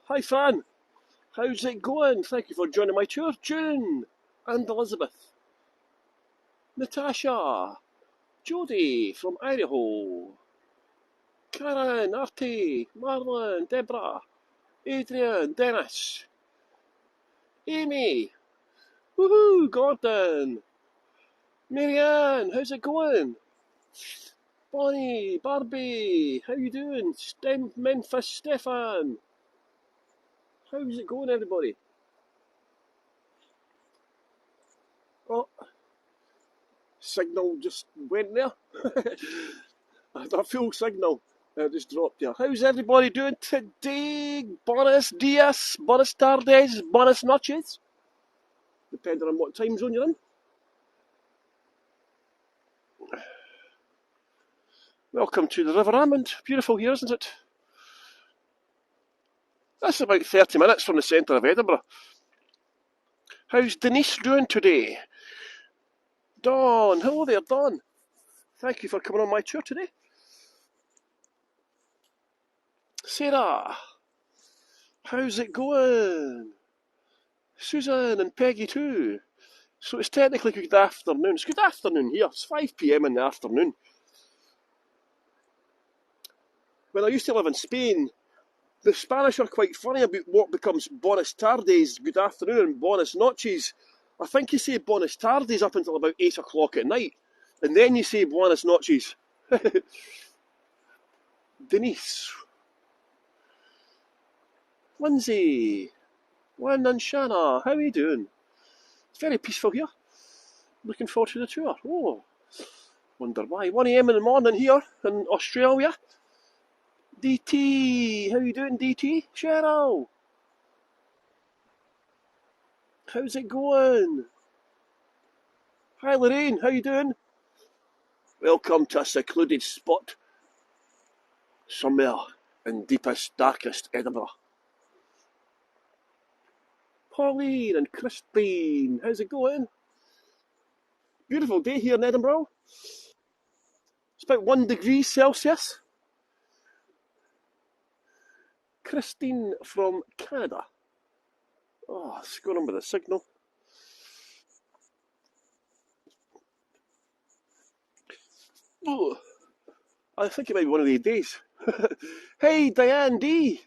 Hi Fran, how's it going? Thank you for joining my tour. June and Elizabeth, Natasha, Jodie from Idaho, Karen, Artie, Marlon, Deborah, Adrian, Dennis, Amy, woohoo, Gordon, Marianne, how's it going? Bonnie, Barbie, how you doing? Memphis, Stefan, how's it going everybody? Oh, signal just went there. I had a full signal. It just dropped there. How's everybody doing today? Buenos dias, buenas tardes, buenas noches. Depending on what time zone you're in. Welcome to the River Cramond. Beautiful here, isn't it? That's about 30 minutes from the centre of Edinburgh. How's Denise doing today? Dawn, hello there, Dawn. Thank you for coming on my tour today. Sarah, how's it going? Susan and Peggy too. So it's technically good afternoon. It's good afternoon here. It's 5 PM in the afternoon. When I used to live in Spain, the Spanish are quite funny about what becomes buenas tardes, good afternoon, and buenas noches. I think you say buenas tardes up until about 8 o'clock at night, and then you say buenas noches. Denise, Lindsay, Lynn and Shanna, how are you doing? It's very peaceful here. Looking forward to the tour. Oh, wonder why. 1 AM in the morning here in Australia. DT, how you doing, DT? Cheryl, how's it going? Hi Lorraine, how you doing? Welcome to a secluded spot somewhere in deepest, darkest Edinburgh. Pauline and Christine, how's it going? Beautiful day here in Edinburgh. It's about 1 degree Celsius. Christine from Canada. Oh, let's go on with the signal. Oh, I think it might be one of these days. Hey, Diane D.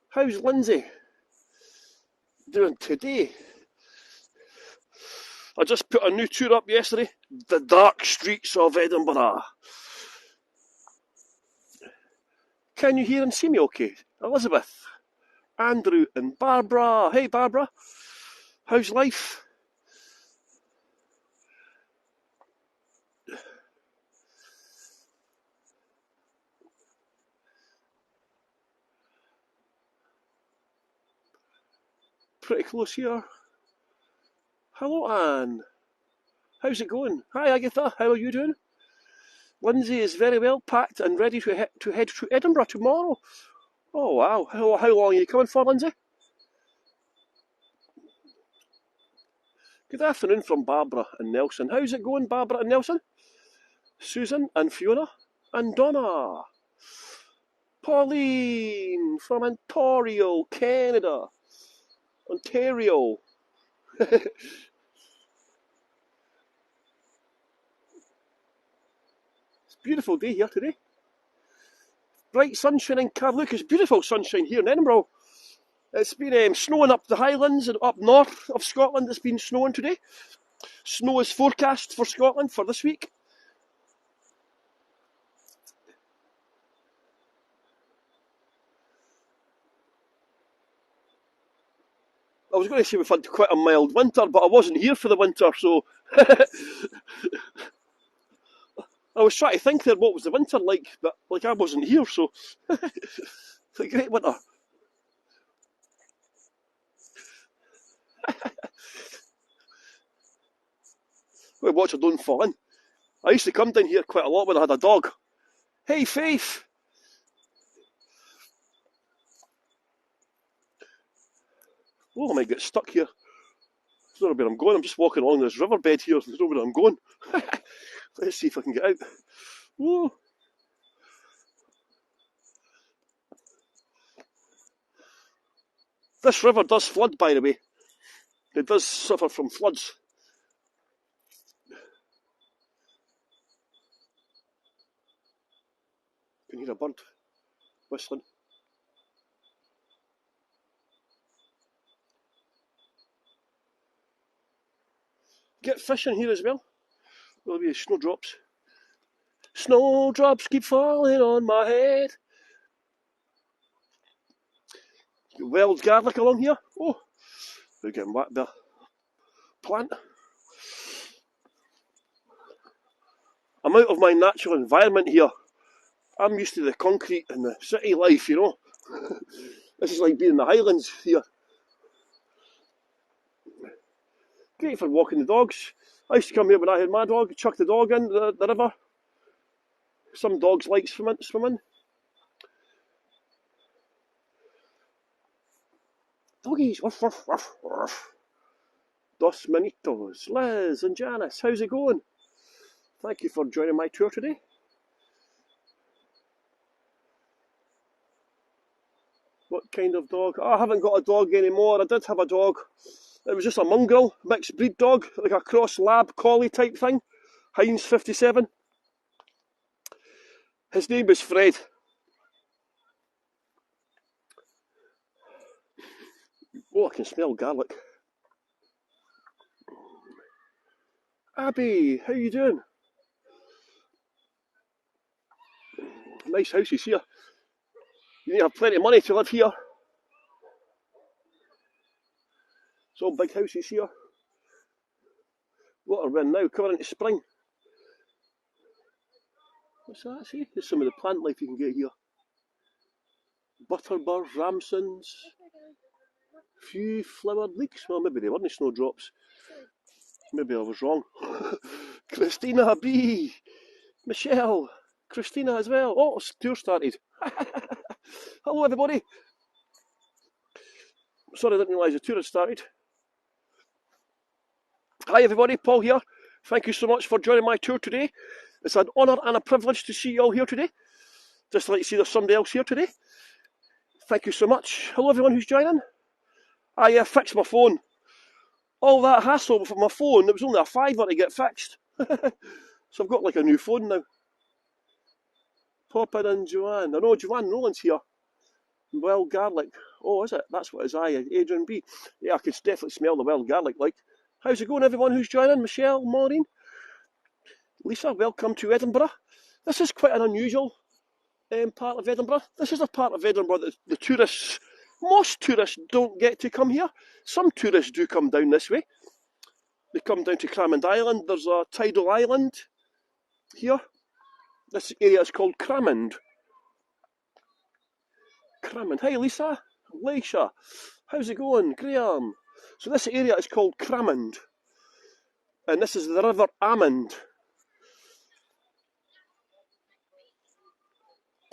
How's Lindsay doing today? I just put a new tour up yesterday. The Dark Streets of Edinburgh. Can you hear and see me okay? Elizabeth, Andrew and Barbara. Hey Barbara, how's life? Pretty close here. Hello Anne, how's it going? Hi Agatha, how are you doing? Lindsay is very well packed and ready to head to Edinburgh tomorrow. Oh wow, how long are you coming for, Lindsay? Good afternoon from Barbara and Nelson. How's it going, Barbara and Nelson? Susan and Fiona and Donna. Pauline from Ontario, Canada. Ontario. It's a beautiful day here today. Bright sunshine in Carluke. It's beautiful sunshine here in Edinburgh. It's been snowing up the Highlands and up north of Scotland. It's been snowing today. Snow is forecast for Scotland for this week. I was going to say we've had quite a mild winter, but I wasn't here for the winter, so I was trying to think there what was the winter like, but like I wasn't here, so it's a great winter. Well, watch I don't fall in. I used to come down here quite a lot when I had a dog. Hey Faith! Oh, I might get stuck here. I don't know where I'm going. I'm just walking along this riverbed here. I don't know where I'm going. Let's see if I can get out. Whoa. This river does flood, by the way. It does suffer from floods. You can hear a bird whistling. Get fishing here as well. There'll be snowdrops. Snowdrops keep falling on my head. Wild garlic along here. Oh, they're getting back there. Plant. I'm out of my natural environment here. I'm used to the concrete and the city life, you know. This is like being in the Highlands here. Great for walking the dogs. I used to come here when I had my dog, chuck the dog in the river. Some dogs like swimming. Doggies, ruff, ruff, ruff, ruff. Dos Minitos. Liz and Janice, how's it going? Thank you for joining my tour today. What kind of dog? Oh, I haven't got a dog anymore. I did have a dog. It was just a mongrel, mixed breed dog, like a cross lab collie type thing. Heinz 57. His name was Fred. Oh, I can smell garlic. Abby, how you doing? Nice houses here. You need to have plenty of money to live here. It's all big houses here. Water wind now, coming into spring. What's that? See? There's some of the plant life you can get here. Butterbur, ramsons, few flowered leeks. Well, maybe they weren't snowdrops. Maybe I was wrong. Christina B, Michelle, Christina as well. Oh, tour started. Hello everybody. Sorry, I didn't realise the tour had started. Hi everybody, Paul here. Thank you so much for joining my tour today. It's an honour and a privilege to see you all here today. Just to let you see there's somebody else here today. Thank you so much. Hello everyone who's joining. I fixed my phone. All that hassle for my phone, it was only a £5 to get fixed. So I've got like a new phone now. Pop in and Joanne. I know Joanne Nolan's here. Wild garlic. Oh, is it? That's what it is. Aye, Adrian B. Yeah, I can definitely smell the wild garlic. Like, how's it going, everyone who's joining? Michelle, Maureen, Lisa, welcome to Edinburgh. This is quite an unusual part of Edinburgh. This is a part of Edinburgh that the tourists, most tourists don't get to come here. Some tourists do come down this way. They come down to Cramond Island. There's a tidal island here. This area is called Cramond. Cramond. Hi Lisa, Leisha, how's it going? Graham. So this area is called Cramond. And this is the River Amond.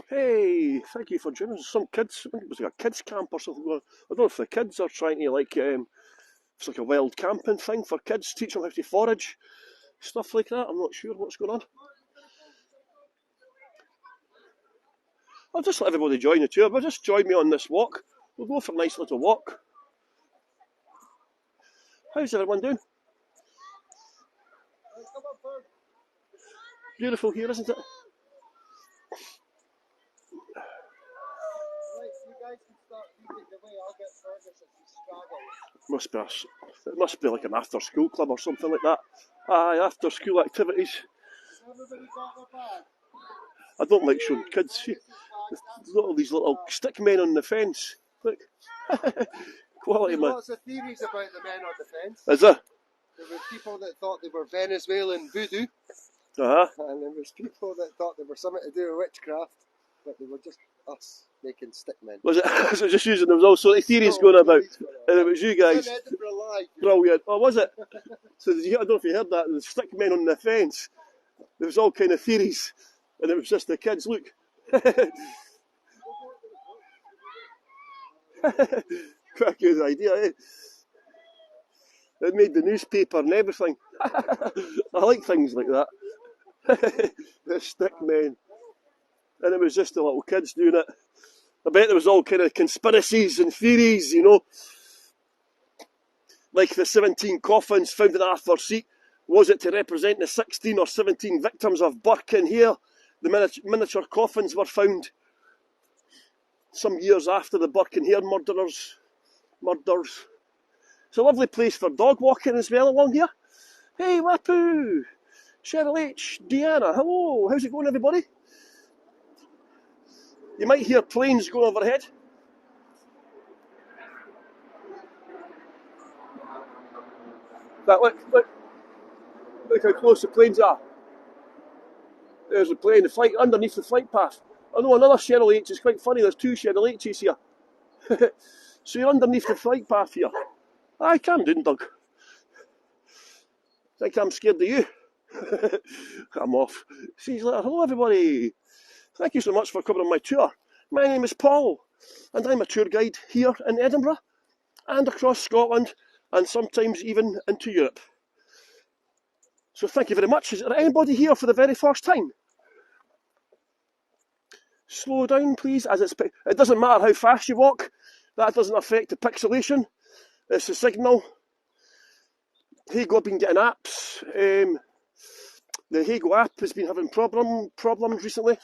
Hey, thank you for joining us. Some kids, I think it was like a kids camp or something. I don't know if the kids are trying to like, it's like a wild camping thing for kids, teach them how to forage, stuff like that. I'm not sure what's going on. I'll just let everybody join the tour, but just join me on this walk. We'll go for a nice little walk. How's everyone doing? Beautiful here, isn't it? It must be like an after school club or something like that. Aye, after school activities. I don't like showing kids. See, there's all these little stick men on the fence. Look. Quality man. Lots of theories about the men on the fence. Is there? There were people that thought they were Venezuelan voodoo. And there was people that thought they were something to do with witchcraft, but they were just us making stick men. Was it? So just using, there was all sort of theories going about, and it was you guys. In Edinburgh Live. Brilliant. Oh, was it? So did you, I don't know if you heard that, the stick men on the fence. There was all kind of theories, and it was just the kids. Look. Quite a good idea, eh? It made the newspaper and everything. I like things like that. The stick men. And it was just the little kids doing it. I bet there was all kind of conspiracies and theories, you know, like the 17 coffins found in Arthur's Seat. Was it to represent the 16 or 17 victims of Burke and Hare? The miniature coffins were found some years after the Burke and Hare murders. It's a lovely place for dog walking as well along here. Hey, Wapu! Cheryl H, Deanna, hello, how's it going everybody? You might hear planes going overhead. But look how close the planes are. There's a plane, the flight underneath the flight path. I know another Cheryl H, it's quite funny, there's two Cheryl H's here. So you're underneath the flight path here. Aye, calm down, Doug. Think I'm scared of you? I'm off. She's like, hello everybody. Thank you so much for coming on my tour. My name is Paul, and I'm a tour guide here in Edinburgh, and across Scotland, and sometimes even into Europe. So thank you very much. Is there anybody here for the very first time? Slow down, please, as it doesn't matter how fast you walk. That doesn't affect the pixelation. It's the signal. Haygo have been getting apps. The Haygo app has been having problems recently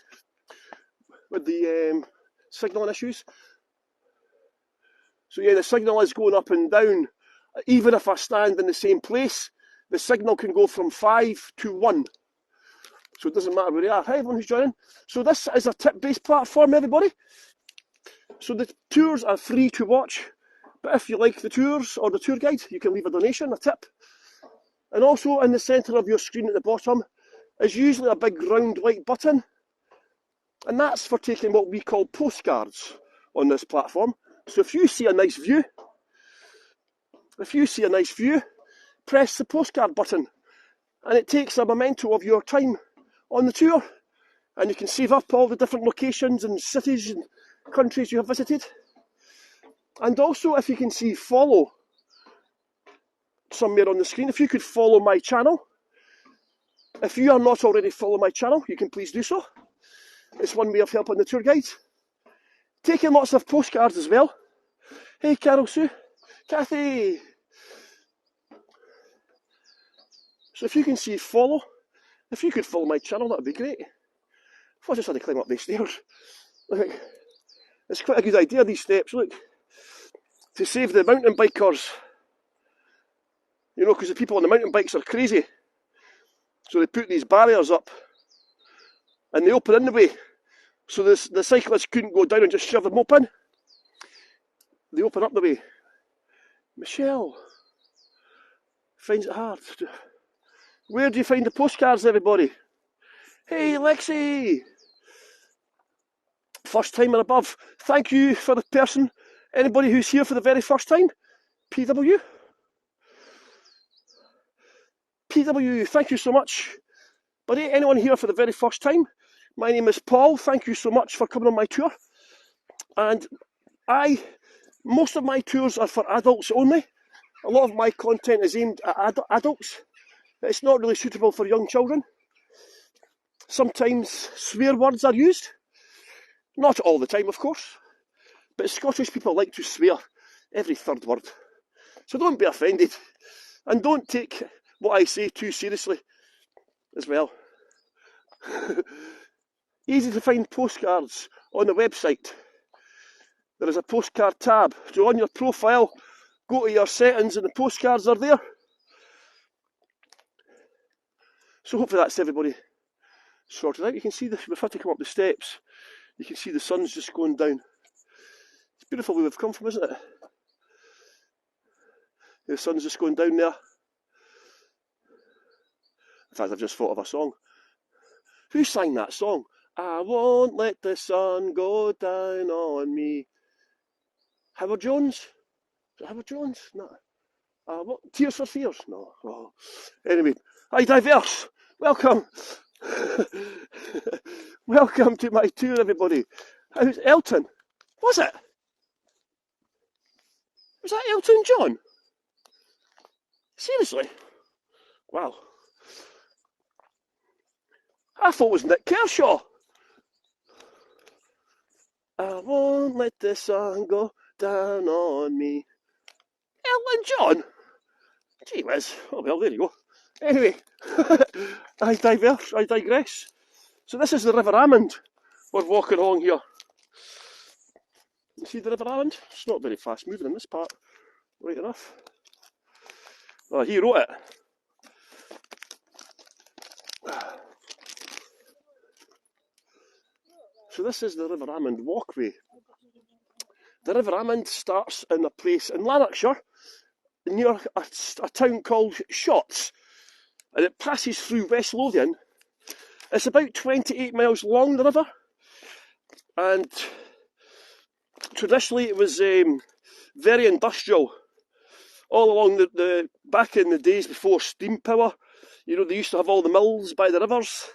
with the signalling issues. So yeah, the signal is going up and down. Even if I stand in the same place, the signal can go from 5 to 1. So it doesn't matter where you are. Hi everyone who's joining. So this is a tip-based platform, everybody. So the tours are free to watch. But if you like the tours or the tour guide, you can leave a donation, a tip. And also in the centre of your screen at the bottom is usually a big round white button. And that's for taking what we call postcards on this platform. So if you see a nice view, press the postcard button. And it takes a memento of your time on the tour. And you can save up all the different locations and cities and countries you have visited. And also, if you can see follow somewhere on the screen, if you could follow my channel. If you are not already following my channel, you can please do so. It's one way of helping the tour guide. Taking lots of postcards as well. Hey, Carol Sue. Kathy. So if you can see follow, if you could follow my channel, that would be great. I just had to climb up these stairs. Look, it's quite a good idea, these steps, look. To save the mountain bikers. You know, because the people on the mountain bikes are crazy. So they put these barriers up. And they open in the way. So the cyclists couldn't go down and just shove them open. They open up the way. Michelle finds it hard. Where do you find the postcards, everybody? Hey, Lexi! First time and above. Thank you for the person. Anybody who's here for the very first time? PW? PW, thank you so much. Buddy, anyone here for the very first time? My name is Paul. Thank you so much for coming on my tour. And most of my tours are for adults only. A lot of my content is aimed at adults. It's not really suitable for young children. Sometimes swear words are used. Not all the time, of course. But Scottish people like to swear every third word. So don't be offended. And don't take what I say too seriously as well. Easy to find postcards on the website. There is a postcard tab. So on your profile, go to your settings and the postcards are there. So hopefully that's everybody sorted out. You can see this, we've had to come up the steps. You can see the sun's just going down. It's beautiful where we've come from, isn't it? The sun's just going down there. In fact, I've just thought of a song. Who sang that song? I won't let the sun go down on me. Howard Jones? Is it Howard Jones? No. Tears for Fears? No. Oh. Anyway, hi Diverse. Welcome. Welcome to my tour, everybody. How's Elton? Was it? Was that Elton John? Seriously? Wow. I thought it was Nick Kershaw. I won't let the sun go down on me. Elton John? Gee whiz. Oh well, there you go. Anyway, I digress. So this is the River Amond. We're walking along here. You see the River Amond? It's not very fast moving in this part. Right enough. Well, he wrote it. So this is the River Amond walkway. The River Amond starts in a place in Lanarkshire, near a town called Shotts, and it passes through West Lothian. It's about 28 miles long, the river, and traditionally it was very industrial. All along the back in the days before steam power, you know, they used to have all the mills by the rivers,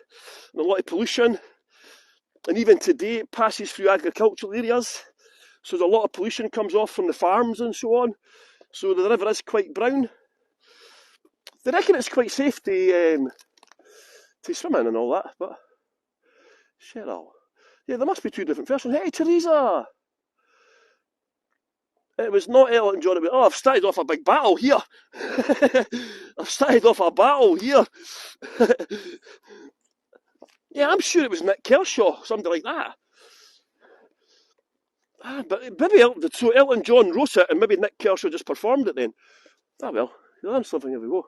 and a lot of pollution. And even today it passes through agricultural areas, so a lot of pollution comes off from the farms and so on. So the river is quite brown. They reckon it's quite safe to swim in and all that, but Cheryl. Yeah, there must be two different versions. Hey, Teresa! It was not Elton John. Oh, I've started off a big battle here. I've started off a battle here. Yeah, I'm sure it was Nick Kershaw, something like that. But maybe Elton John wrote it and maybe Nick Kershaw just performed it then. Ah well, you learn something every go.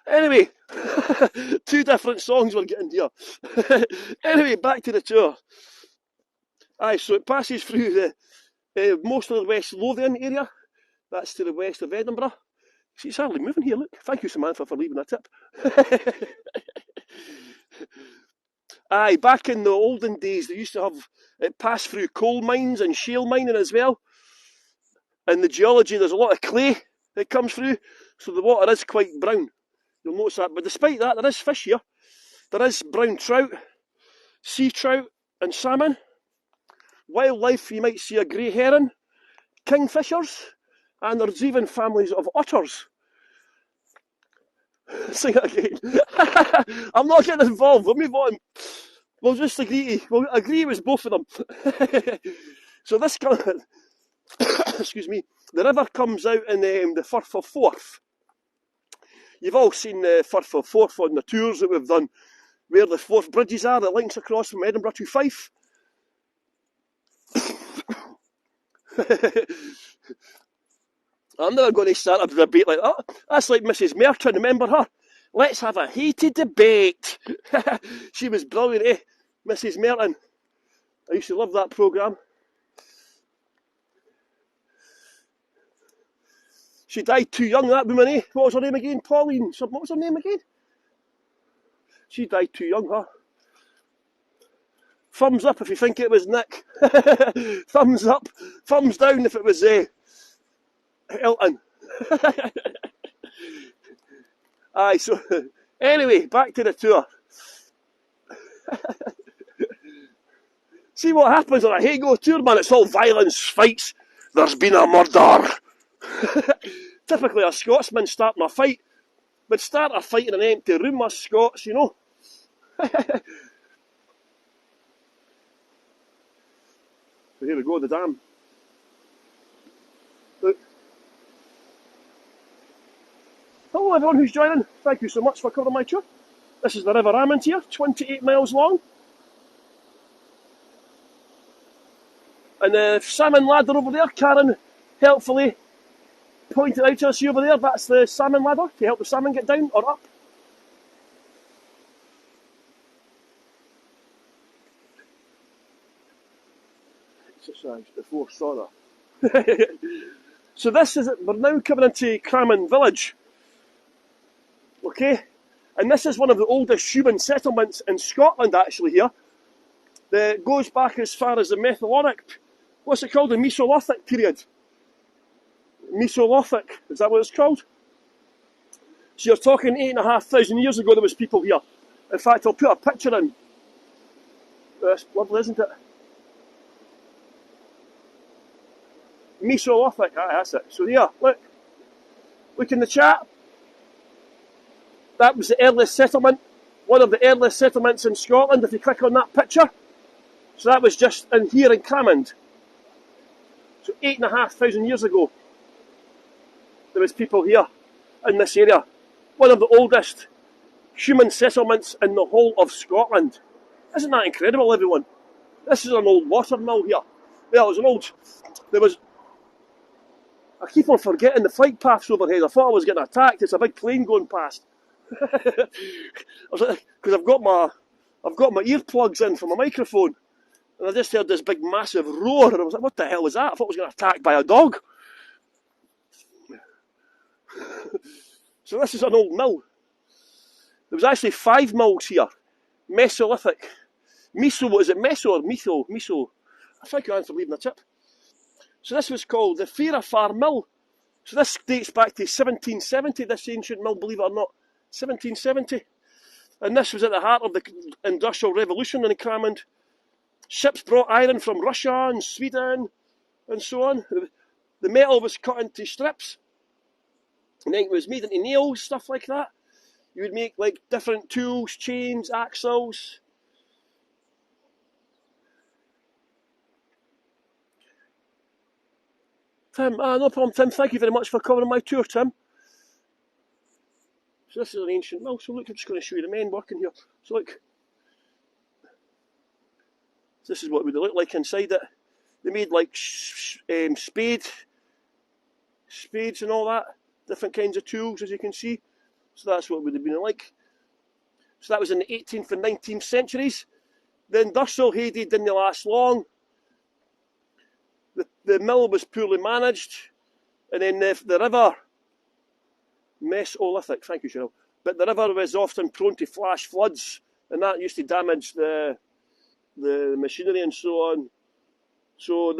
Anyway, two different songs we're getting here. Anyway, back to the tour. Aye, so it passes through the most of the West Lothian area. That's to the west of Edinburgh. See, it's hardly moving here, look. Thank you, Samantha, for leaving a tip. Aye, back in the olden days, they used to have it pass through coal mines and shale mining as well. In the geology, there's a lot of clay that comes through, so the water is quite brown. You'll notice that. But despite that, there is fish here. There is brown trout, sea trout, and salmon. Wildlife, you might see a grey heron, kingfishers, and there's even families of otters. Sing it again. I'm not getting involved. We'll move on. We'll just agree with both of them. So this excuse me, the river comes out in the Firth of Forth. You've all seen the Firth of Forth on the tours that we've done, where the Forth bridges are that links across from Edinburgh to Fife. I'm never going to start a debate like that. That's like Mrs. Merton, remember her? Let's have a heated debate. She was brilliant, eh? Mrs. Merton. I used to love that programme. She died too young, that woman, eh? What was her name again? Pauline. What was her name again? She died too young, huh? Thumbs up if you think it was Nick. Thumbs up. Thumbs down if it was Elton. Aye, so anyway, back to the tour. See what happens on a Hago tour, man. It's all violence, fights. There's been a murder. Typically a Scotsman starting a fight would start a fight in an empty room, us Scots, you know. So here we go, the dam. Look. Hello everyone who's joining. Thank you so much for covering my tour. This is the River Amond here, 28 miles long. And the salmon ladder over there, Karen helpfully pointed out to us over there, that's the salmon ladder to help the salmon get down or up. Exercise before sauna. So this is it. We're now coming into Cramond village. Okay? And this is one of the oldest human settlements in Scotland actually here. It goes back as far as the what's it called? The Mesolithic period. Mesolithic, is that what it's called? So you're talking 8,500 years ago there was people here. In fact, I'll put a picture in. It's lovely, isn't it? Mesolithic, that's it. So here, look in the chat. That was the earliest settlement one of the earliest settlements in Scotland, if you click on that picture. So that was just in here in Cramond. So 8,500 years ago, there was people here in this area. One of the oldest human settlements in the whole of Scotland. Isn't that incredible, everyone? This is an old water mill here. Well, it was I keep on forgetting the flight paths overhead. I thought I was getting attacked. It's a big plane going past. Because I've got my earplugs in for my microphone, and I just heard this big massive roar, and I was like, what the hell was that? I thought I was getting attacked by a dog. So this is an old mill. There was actually 5 mills here. Mesolithic. Meso, is it Meso or Metho? Meso. I thank you, Anne, for leaving a tip. So this was called the Fairafar Mill. So this dates back to 1770, this ancient mill, believe it or not. 1770. And this was at the heart of the Industrial Revolution in Cramond. Ships brought iron from Russia and Sweden and so on. The metal was cut into strips. And then it was made into nails, stuff like that. You would make like different tools, chains, axles. Tim, no problem, Tim. Thank you very much for covering my tour, Tim. So this is an ancient mill. So look, I'm just going to show you the men working here. So look, this is what it would look like inside it. They made like spades and all that, different kinds of tools, as you can see. So that's what it would have been like. So that was in the 18th and 19th centuries. The industrial heyday didn't last long. The mill was poorly managed, and then the river, Mesolithic, thank you, Cheryl, but the river was often prone to flash floods, and that used to damage the machinery and so on. So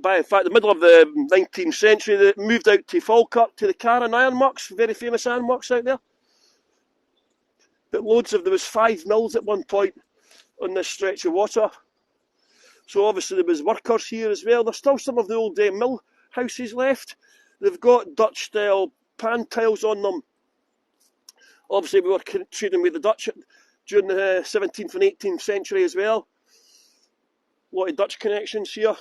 by in fact the middle of the 19th century, they moved out to Falkirk to the Carron ironworks, very famous ironworks out there. But there was 5 mills at one point on this stretch of water. So obviously there was workers here as well. There's still some of the old mill houses left. They've got Dutch style pan tiles on them. Obviously we were trading with the Dutch during the 17th and 18th century as well. A lot of Dutch connections here.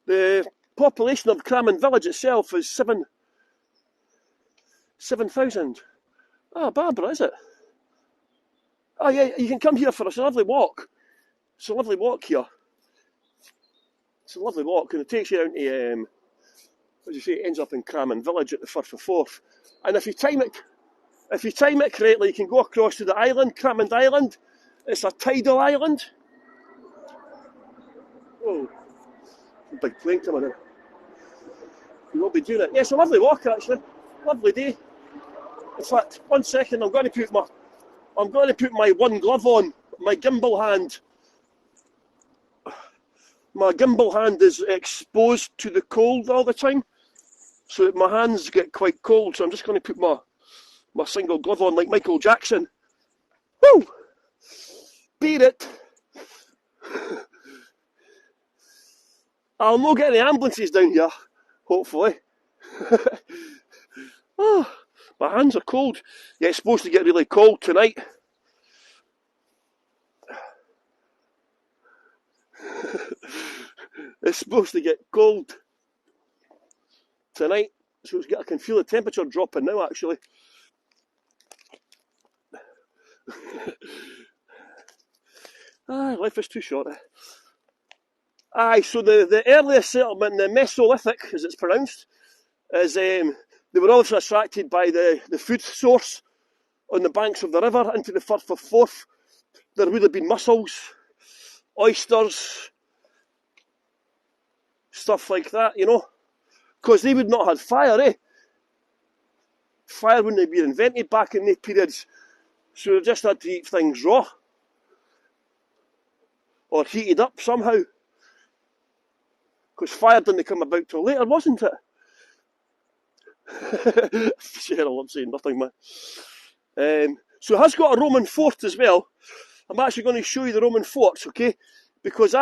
The population of Cramond village itself is 7,000. Ah, Barbara, is it? Oh yeah, you can come here for a lovely walk. It's a lovely walk here. It's a lovely walk, and it takes you down to, as you say, it ends up in Cramond village at the Firth of Forth. And if you time it correctly, you can go across to the island, Cramond Island. It's a tidal island. Oh, a big plane coming in. You won't be doing it. Yeah, it's a lovely walk actually. Lovely day. In fact, 1 second, I'm going to put my one glove on, my gimbal hand. My gimbal hand is exposed to the cold all the time, so my hands get quite cold, so I'm just going to put my single glove on like Michael Jackson. Woo! Beat it! I'll not get any ambulances down here, hopefully. Oh, my hands are cold. Yeah, it's supposed to get really cold tonight. It's supposed to get cold tonight, so I can feel the temperature dropping now actually. Life is too short. So the earliest settlement, the Mesolithic as it's pronounced, is they were obviously attracted by the food source on the banks of the river into the Firth of Forth. There would have been mussels, oysters, stuff like that, you know, because they would not have had fire, eh? Fire wouldn't have been invented back in the periods, so they just had to eat things raw or heated up somehow, because fire didn't come about till later, wasn't it? Cheryl, I'm saying nothing, man. So it has got a Roman fort as well. I'm actually going to show you the Roman forts, okay? Because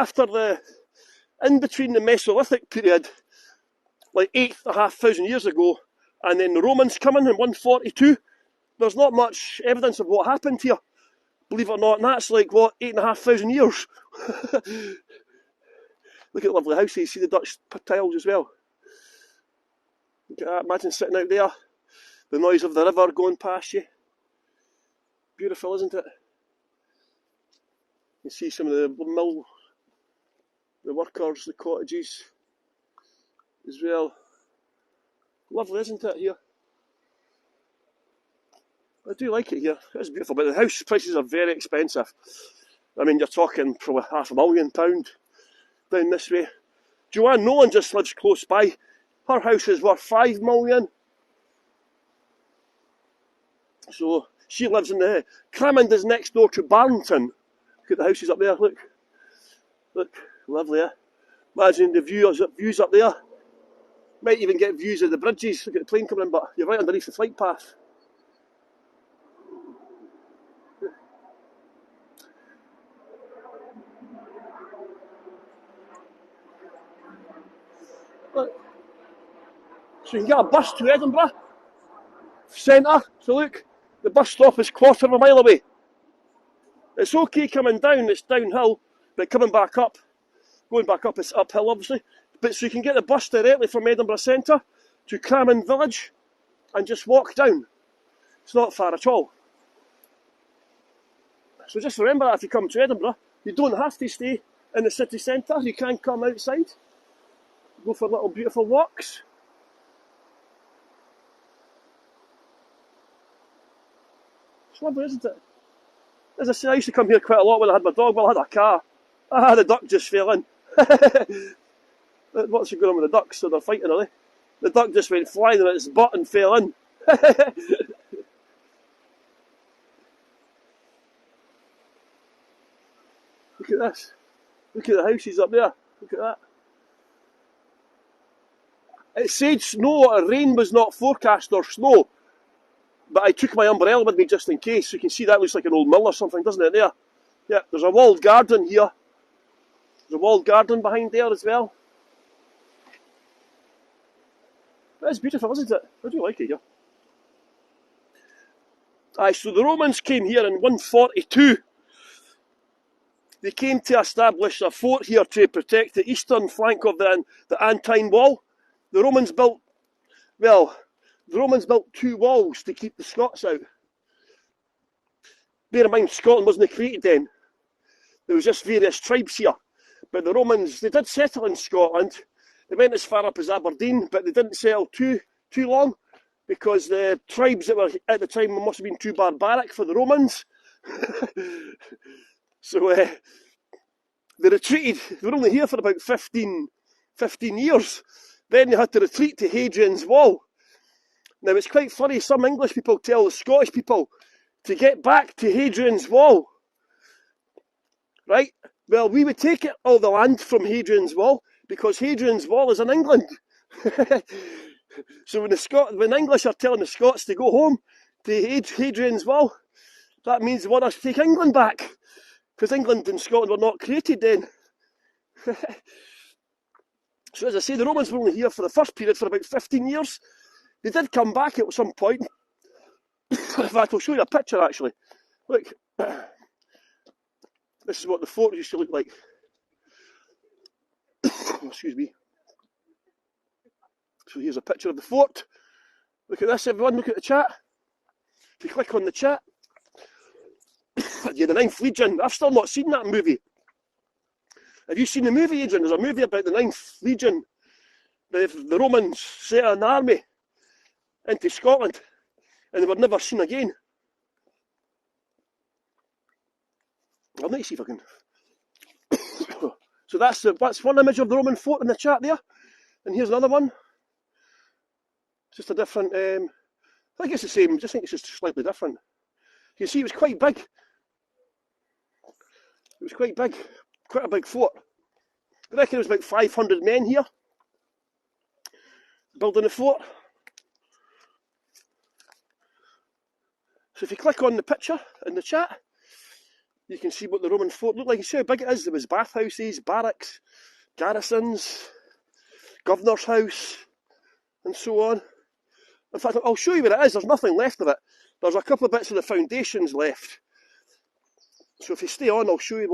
in between the Mesolithic period, like 8,500 years ago, and then the Romans coming in 142, there's not much evidence of what happened here, believe it or not, and that's like, what, 8,500 years? Look at the lovely houses, see the Dutch tiles as well. Look at that, imagine sitting out there, the noise of the river going past you. Beautiful, isn't it? You see some of the mill, the workers, the cottages as well. Lovely, isn't it, here? I do like it here. It's beautiful, but the house prices are very expensive. I mean, you're talking probably £500,000 down this way. Joanne Nolan just lives close by. Her house is worth £5 million. So she lives in the Cramond is next door to Barrington. Look at the houses up there. Look, lovely. Eh? Imagine the views up there. Might even get views of the bridges. Look at the plane coming in, but you're right underneath the flight path. Look. So you can get a bus to Edinburgh centre. So look, the bus stop is 1/4 mile away. It's okay coming down, it's downhill, but coming back up, going back up, it's uphill obviously. But so you can get the bus directly from Edinburgh centre to Cramond village and just walk down. It's not far at all. So just remember that if you come to Edinburgh, you don't have to stay in the city centre, you can come outside, go for little beautiful walks. It's lovely, isn't it? As I say, I used to come here quite a lot when I had my dog. Well, I had a car. The duck just fell in. What's going on with the ducks? So they're fighting, are they? The duck just went flying at its butt and fell in. Look at this. Look at the houses up there. Look at that. It said snow, rain was not forecast or snow. But I took my umbrella with me just in case. You can see that looks like an old mill or something, doesn't it, there? Yeah, there's a walled garden here. There's a walled garden behind there as well. That's beautiful, isn't it? I do like it here. Aye, so the Romans came here in 142. They came to establish a fort here to protect the eastern flank of the Antine Wall. The Romans built 2 walls to keep the Scots out. Bear in mind, Scotland wasn't created then. There was just various tribes here. But the Romans, they did settle in Scotland. They went as far up as Aberdeen, but they didn't settle too long because the tribes that were at the time must have been too barbaric for the Romans. So they retreated. They were only here for about 15 years. Then they had to retreat to Hadrian's Wall. Now it's quite funny, some English people tell the Scottish people to get back to Hadrian's Wall. Right? Well, we would take all the land from Hadrian's Wall because Hadrian's Wall is in England. So when English are telling the Scots to go home to Hadrian's Wall, that means they want us to take England back. Because England and Scotland were not created then. So as I say, the Romans were only here for the first period for about 15 years. They did come back at some point. In fact, I'll show you a picture actually. Look. This is what the fort used to look like. Excuse me. So here's a picture of the fort. Look at this, everyone. Look at the chat. If you click on the chat. Yeah, the Ninth Legion. I've still not seen that movie. Have you seen the movie, Adrian? There's a movie about the Ninth Legion. The Romans set an army into Scotland and they were never seen again. I'll need to see if I can. So that's one image of the Roman fort in the chat there. And here's another one. It's just a different, I think it's the same, I just think it's just slightly different. You see, it was quite big. It was quite big, quite a big fort. I reckon there was about 500 men here building the fort. So if you click on the picture in the chat, you can see what the Roman fort looked like. You see how big it is. There was bathhouses, barracks, garrisons, governor's house, and so on. In fact, I'll show you what it is. There's nothing left of it. There's a couple of bits of the foundations left. So if you stay on, I'll show you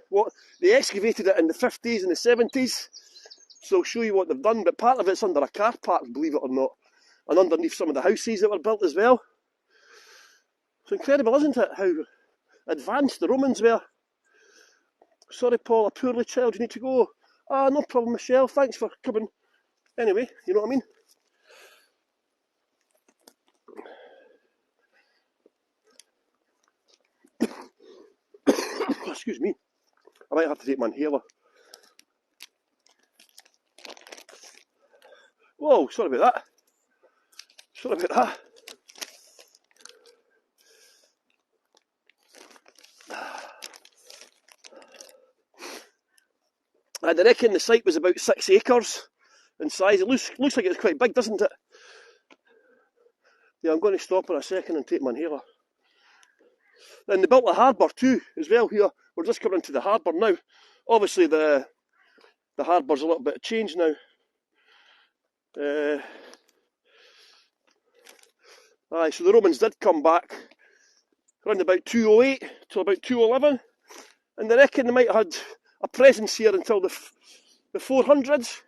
what they excavated it in the 50s and the 70s. So I'll show you what they've done. But part of it's under a car park, believe it or not, and underneath some of the houses that were built as well. It's incredible, isn't it, how advanced the Romans were. Sorry, Paul, a poorly child, you need to go. Ah, no problem, Michelle, thanks for coming. Anyway, you know what I mean? Excuse me, I might have to take my inhaler. Whoa, sorry about that. Sorry about that. I reckon the site was about 6 acres in size. It looks like it's quite big, doesn't it? Yeah, I'm going to stop in a second and take my inhaler. Then they built a harbour too, as well here. We're just coming into the harbour now. Obviously the harbour's a little bit changed now. Aye, so the Romans did come back around about 208 till about 211. And they reckon they might have had a presence here until the 400s.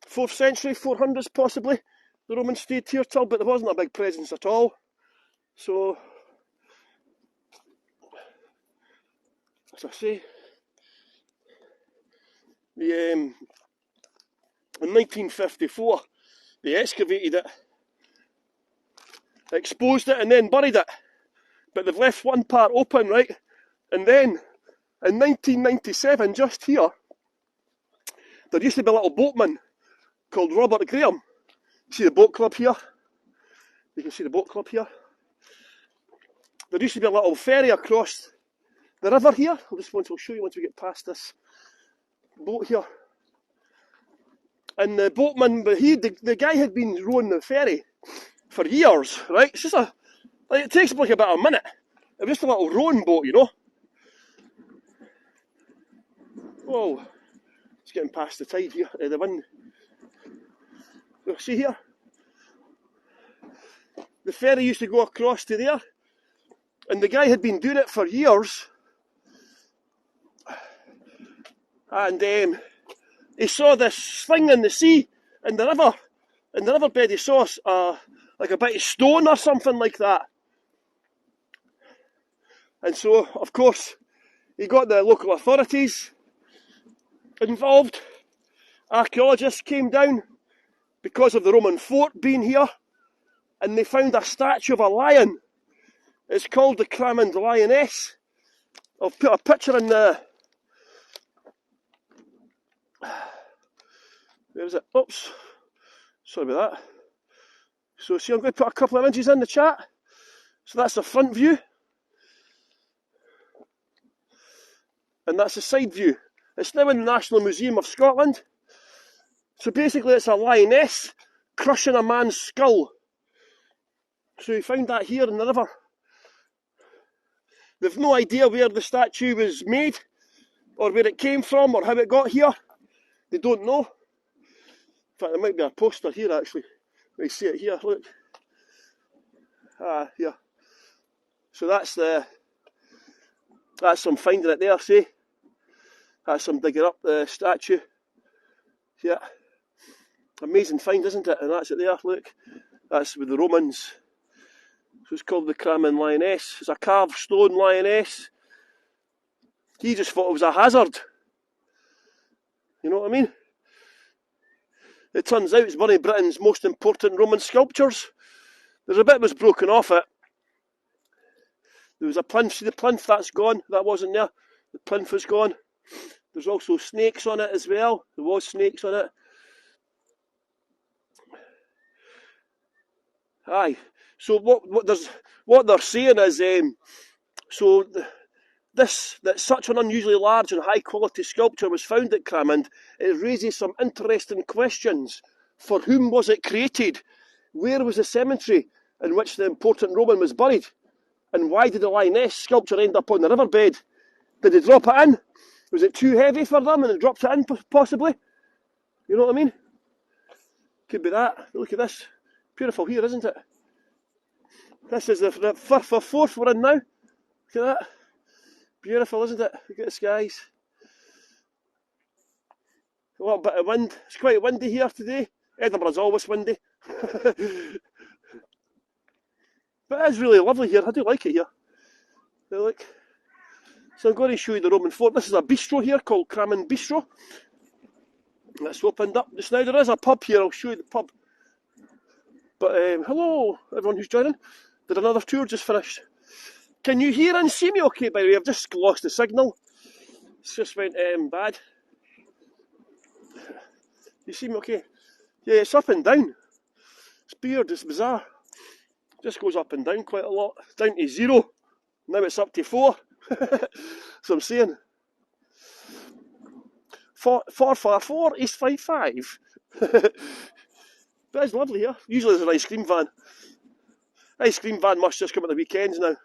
4th century, 400s possibly. The Romans stayed here till, but there wasn't a big presence at all. So, as I say, in 1954, they excavated it, exposed it and then buried it. But they've left one part open, right? And then, in 1997, just here, there used to be a little boatman called Robert Graham. See the boat club here? You can see the boat club here. There used to be a little ferry across the river here. I'll show you once we get past this boat here. And the boatman, the guy had been rowing the ferry for years, right? It's just it takes like about a minute. It was just a little rowing boat, you know. Whoa, it's getting past the tide here, the wind. See here? The ferry used to go across to there, and the guy had been doing it for years. And he saw this thing in the sea, in the riverbed. He saw like a bit of stone or something like that. And so, of course, he got the local authorities involved. Archaeologists came down because of the Roman fort being here, and they found a statue of a lion. It's called the Cramond lioness. I'll put a picture in the... Where is it? Oops. Sorry about that. So see, I'm going to put a couple of images in the chat. So that's the front view. And that's the side view. It's now in the National Museum of Scotland. So basically it's a lioness crushing a man's skull. So you found that here in the river. They've no idea where the statue was made, or where it came from, or how it got here. They don't know. In fact, there might be a poster here actually. You see it here, look. Here. So that's some finding it there, see? That's some digging up the statue. Yeah. Amazing find, isn't it? And that's it there, look. That's with the Romans. So it's called the Cramond lioness. It's a carved stone lioness. He just thought it was a hazard. You know what I mean? It turns out it's one of Britain's most important Roman sculptures. There's a bit that was broken off it. There was a plinth. See the plinth? That's gone. That wasn't there. The plinth is gone. There's also snakes on it as well. There was snakes on it. Aye. So what they're saying is, that such an unusually large and high quality sculpture was found at Cramond, it raises some interesting questions. For whom was it created? Where was the cemetery in which the important Roman was buried? And why did the lioness sculpture end up on the riverbed? Did they drop it in? Was it too heavy for them and they dropped it in, possibly? You know what I mean? Could be that. Look at this. Beautiful here, isn't it? This is the fourth we're in now. Look at that. Beautiful, isn't it? Look at the skies. A little bit of wind. It's quite windy here today. Edinburgh's always windy. But it is really lovely here. I do like it here. Look. So I'm going to show you the Roman fort. This is a bistro here called Cramond Bistro. That's opened up just now. There is a pub here. I'll show you the pub. But hello, everyone who's joining. Did another tour just finished. Can you hear and see me okay, by the way? I've just lost the signal. It's just went bad. You see me okay? Yeah, it's up and down. It's weird, it's bizarre. Just goes up and down quite a lot. Down to 0. Now it's up to 4. So I'm saying 444 is 55. But it's lovely here. Usually there's an ice cream van. Ice cream van must just come at the weekends now.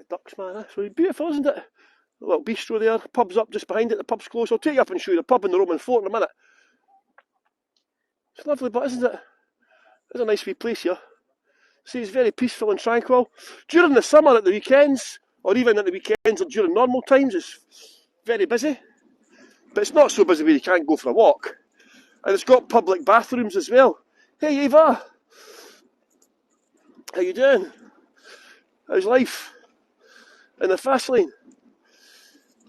Ducks, man, that's really beautiful, isn't it? A little bistro there, pub's up just behind it, the pub's close. I'll take you up and show you the pub in the Roman fort in a minute. It's lovely, but isn't it? It's a nice wee place here. See, it's very peaceful and tranquil. During the summer at the weekends, or even at the weekends or during normal times, it's very busy. But it's not so busy where you can't go for a walk. And it's got public bathrooms as well. Hey Eva! How you doing? How's life? In the fast lane.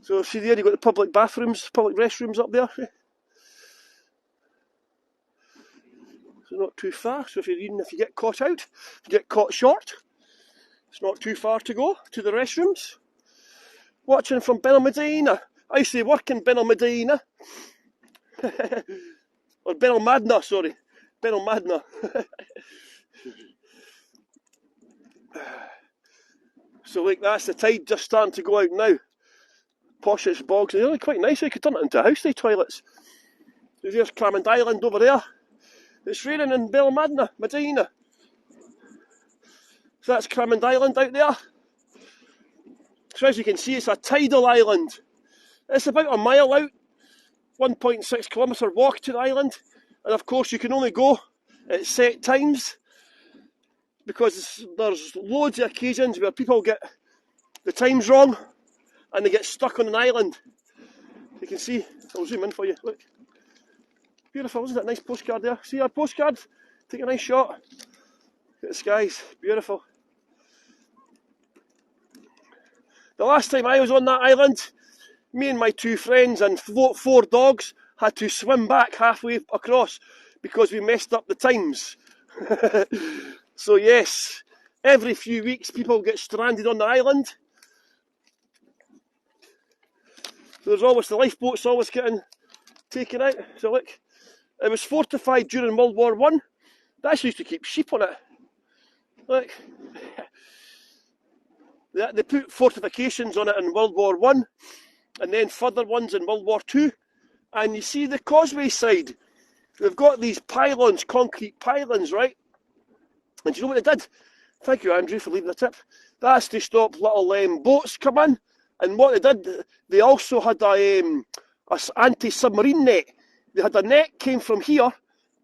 So see there, you've got the public bathrooms, public restrooms up there. So not too far, so if you get caught out, if you get caught short, it's not too far to go to the restrooms. Watching from Benalmadina. I used to work in Benalmadina. Or Benalmadina, sorry. Benalmadina. So look, that's the tide just starting to go out now. Poshest bogs, they're really quite nice. You could turn it into housey toilets. There's Cramond Island over there. It's raining in Benalmadina, Medina. So that's Cramond Island out there. So as you can see, it's a tidal island. It's about a mile out, 1.6 kilometre walk to the island. And of course you can only go at set times, because there's loads of occasions where people get the times wrong and they get stuck on an island. You can see, I'll zoom in for you, look. Beautiful, isn't it? Nice postcard there. See our postcard? Take a nice shot. Look at the skies, beautiful. The last time I was on that island, me and my 2 friends and 4 dogs had to swim back halfway across because we messed up the times. So yes, every few weeks people get stranded on the island. So there's always the lifeboats always getting taken out. So look, it was fortified during World War I. They actually used to keep sheep on it. Look, they put fortifications on it in World War I, and then further ones in World War II. And you see the causeway side, they've got these pylons, concrete pylons, right? And do you know what they did? Thank you, Andrew, for leaving the tip. That's to stop little boats come in. And what they did, they also had a anti-submarine net. They had a net came from here,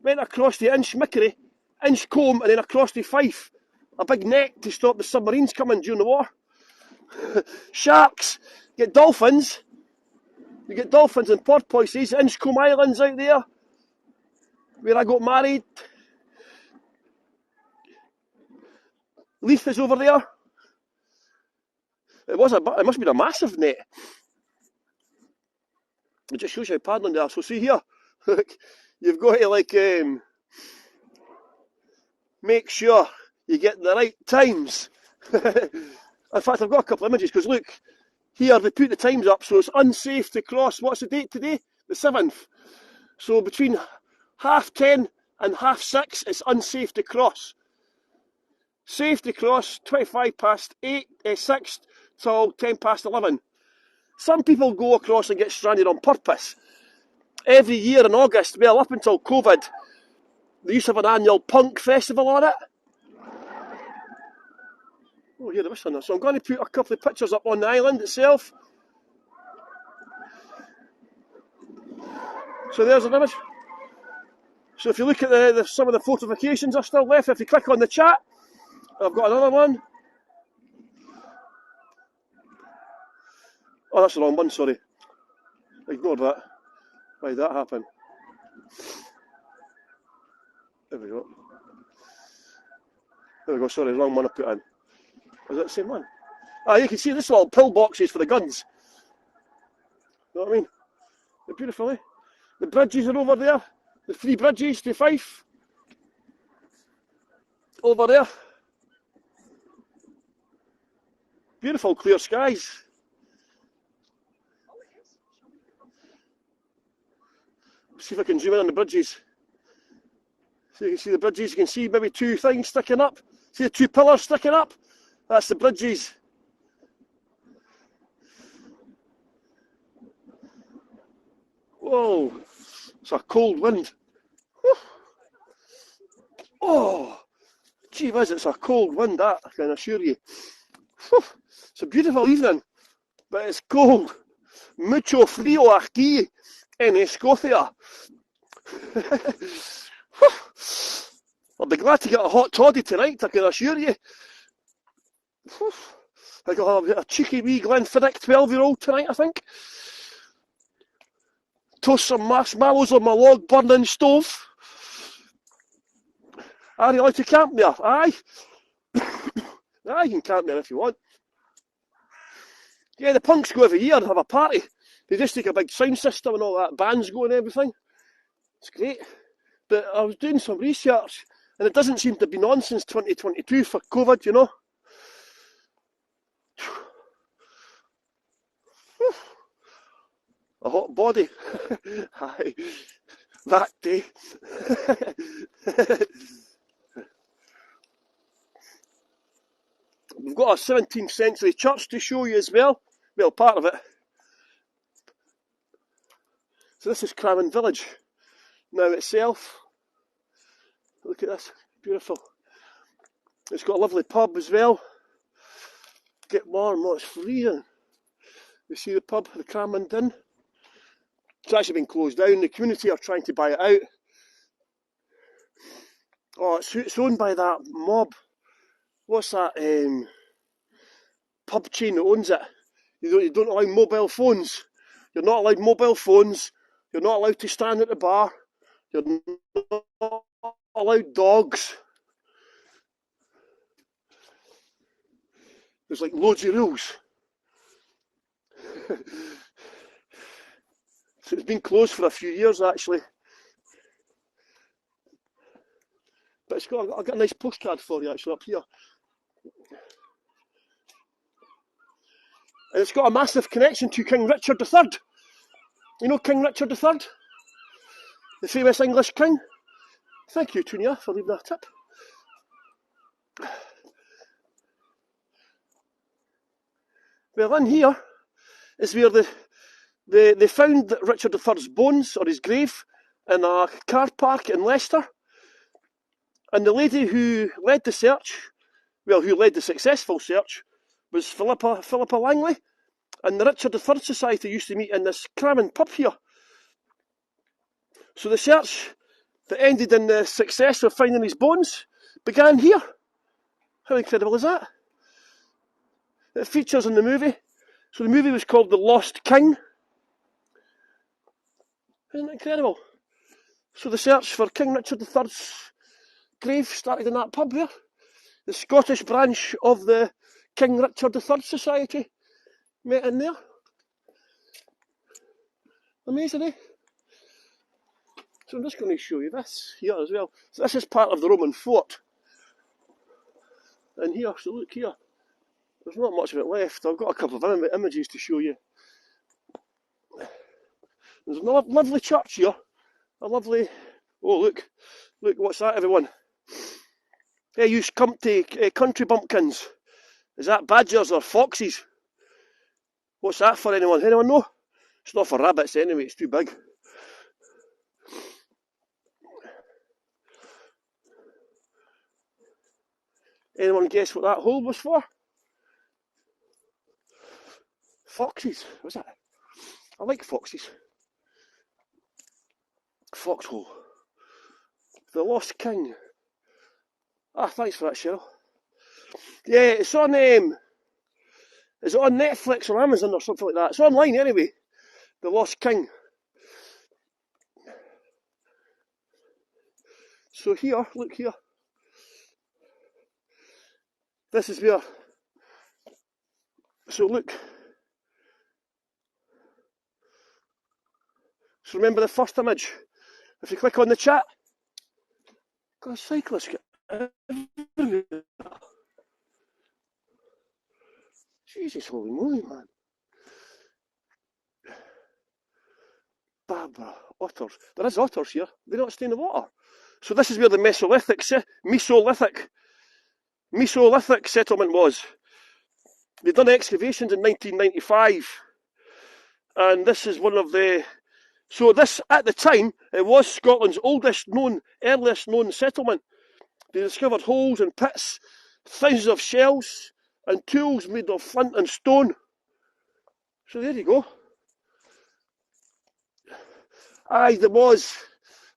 went across the Inchmickery, Inchcombe, and then across the Fife. A big net to stop the submarines coming during the war. Sharks, you get dolphins. You get dolphins and porpoises. Inchcombe Islands out there, where I got married. Leith is over there. It must have been a massive net. It just shows you how paddling they are. So see here, look, you've got to make sure you get the right times. In fact, I've got a couple of images, because look, here they put the times up, so it's unsafe to cross. What's the date today? The 7th. So between 10:30 and 6:30, it's unsafe to cross. Safe to cross 6 till 11. Some people go across and get stranded on purpose. Every year in August, well, up until COVID, they used to have an annual punk festival on it. Oh, here, they're whistling. So I'm going to put a couple of pictures up on the island itself. So there's an image. So if you look at some of the fortifications are still left, if you click on the chat, I've got another one. Oh, that's the wrong one, sorry. Ignore that. Why did that happen? There we go. There we go, sorry, wrong one I put in. Was that the same one? Ah, you can see this little pillboxes for the guns. You know what I mean? They're beautiful, eh? The bridges are over there. The 3 bridges to Fife. Over there. Beautiful clear skies. See if I can zoom in on the bridges. So you can see the bridges, you can see maybe 2 things sticking up. See the 2 pillars sticking up? That's the bridges. Whoa, it's a cold wind. Whew. Oh, gee whiz, it's a cold wind, that, I can assure you. Whew. It's a beautiful evening, but it's cold. Mucho frío aquí en Escocia. I'll be glad to get a hot toddy tonight, I can assure you. I got a cheeky wee Glenfiddich 12-year-old tonight, I think. Toast some marshmallows on my log burning stove. Are you allowed to camp there? Aye. Aye, you can camp there if you want. Yeah, the punks go every year and have a party. They just take a big sound system and all that, bands go and everything. It's great. But I was doing some research and it doesn't seem to be on since 2022 for COVID, you know. A hot body. Aye. That day. We've got a 17th century church to show you as well. Well, part of it. So this is Cramond village now itself. Look at this, beautiful. It's got a lovely pub as well. Get warm, it's freezing. You see the pub, the Cramond Inn. It's actually been closed down. The community are trying to buy it out. Oh, it's owned by that mob. What's that pub chain that owns it? You don't allow mobile phones. You're not allowed mobile phones. You're not allowed to stand at the bar. You're not allowed dogs. There's like loads of rules. So it's been closed for a few years actually. But I've got a nice postcard for you actually up here. And it's got a massive connection to King Richard III. You know King Richard III? The famous English king? Thank you, Tunia, for leaving that tip. Well, in here is where they found Richard III's bones, or his grave, in a car park in Leicester. And the lady who led the search, well, who led the successful search, was Philippa Langley. And the Richard III Society used to meet in this Cramond pub here. So the search that ended in the success of finding his bones began here. How incredible is that? It features in the movie. So the movie was called The Lost King. Isn't it incredible? So the search for King Richard III's grave started in that pub there. The Scottish branch of the King Richard III Society met in there. Amazing, eh? So I'm just going to show you this here as well. So this is part of the Roman fort. And here, so look here. There's not much of it left. I've got a couple of images to show you. There's a lovely church here. A lovely... Oh, look. Look, what's that, everyone? Hey, you country bumpkins. Is that badgers or foxes? What's that for, anyone? Anyone know? It's not for rabbits anyway, it's too big. Anyone guess what that hole was for? Foxes, was that? I like foxes. Foxhole. The Lost King. Ah, thanks for that, Cheryl. Yeah, it's on is it on Netflix or Amazon or something like that? It's online anyway. The Lost King. So here, look here. This is where. So look. So remember the first image. If you click on the chat, got a cyclist. Jesus, holy moly, man. Barbara, otters. There is otters here. They don't stay in the water. So this is where the Mesolithic settlement was. They'd done excavations in 1995. And this is one of the... So this, at the time, it was Scotland's earliest known settlement. They discovered holes and pits, thousands of shells, and tools made of flint and stone. So there you go. Aye, there was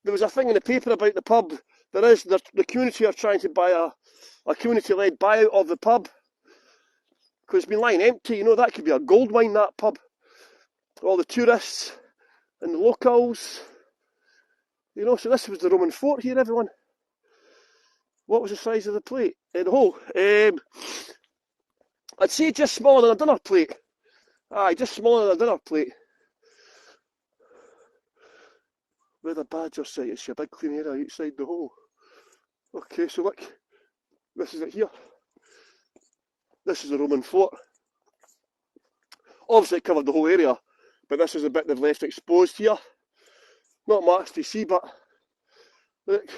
a thing in the paper about the pub. The community are trying to buy a community-led buyout of the pub. Because it's been lying empty, you know, that could be a gold mine, that pub. All the tourists and the locals. You know, so this was the Roman fort here, everyone. What was the size of the plate? The hole? I'd say just smaller than a dinner plate. Aye, just smaller than a dinner plate. Where the badger site is, a big clean area outside the hole. Okay, so look, this is it here. This is the Roman fort. Obviously it covered the whole area, but this is the bit they've left exposed here. Not much to see, but look.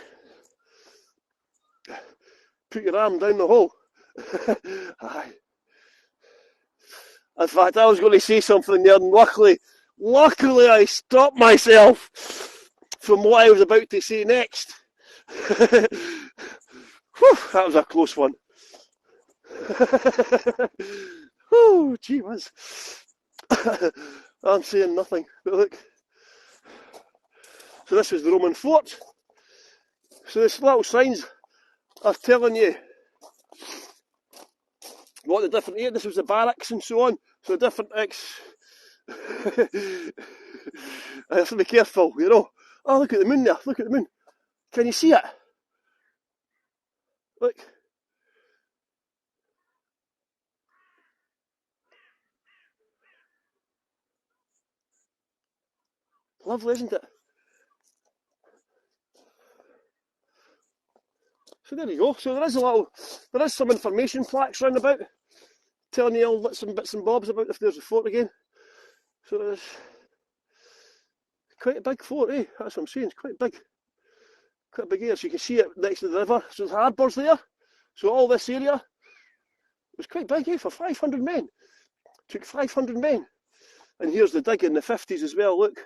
Put your arm down the hole. Aye. In fact, I was going to say something there, and luckily I stopped myself from what I was about to say next. Whew, that was a close one. Oh, gee whiz. I'm saying nothing, but look. So this is the Roman fort. So this little signs are telling you what the different areas. This was the barracks and so on. So the different I have to be careful, you know. Oh, look at the moon there. Look at the moon. Can you see it? Look. Lovely, isn't it? So there you go. So there is some information plaques round about telling you all some bits and bobs about if there's a fort again. So there's quite a big fort, eh? That's what I'm saying. It's quite big. Quite a big area. So you can see it next to the river. So there's harbours there. So all this area was quite big, eh? For 500 men. Took 500 men. And here's the dig in the 50s as well, look.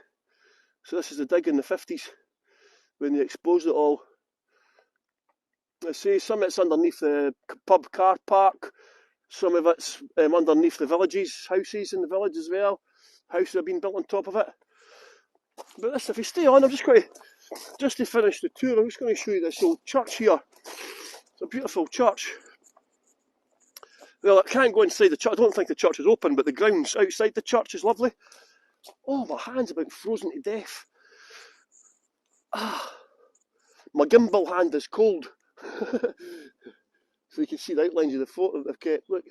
So this is the dig in the 50s when they exposed it all. Let's say some of it's underneath the pub car park, some of it's underneath the villages, houses in the village as well. Houses have been built on top of it. But this, if you stay on, I'm just going to, just to finish the tour, I'm just going to show you this old church here. It's a beautiful church. Well, I can't go inside the church, I don't think the church is open, but the grounds outside the church is lovely. Oh, my hand's about frozen to death. Ah, my gimbal hand is cold. So you can see the outlines of the fort that they've kept. Look,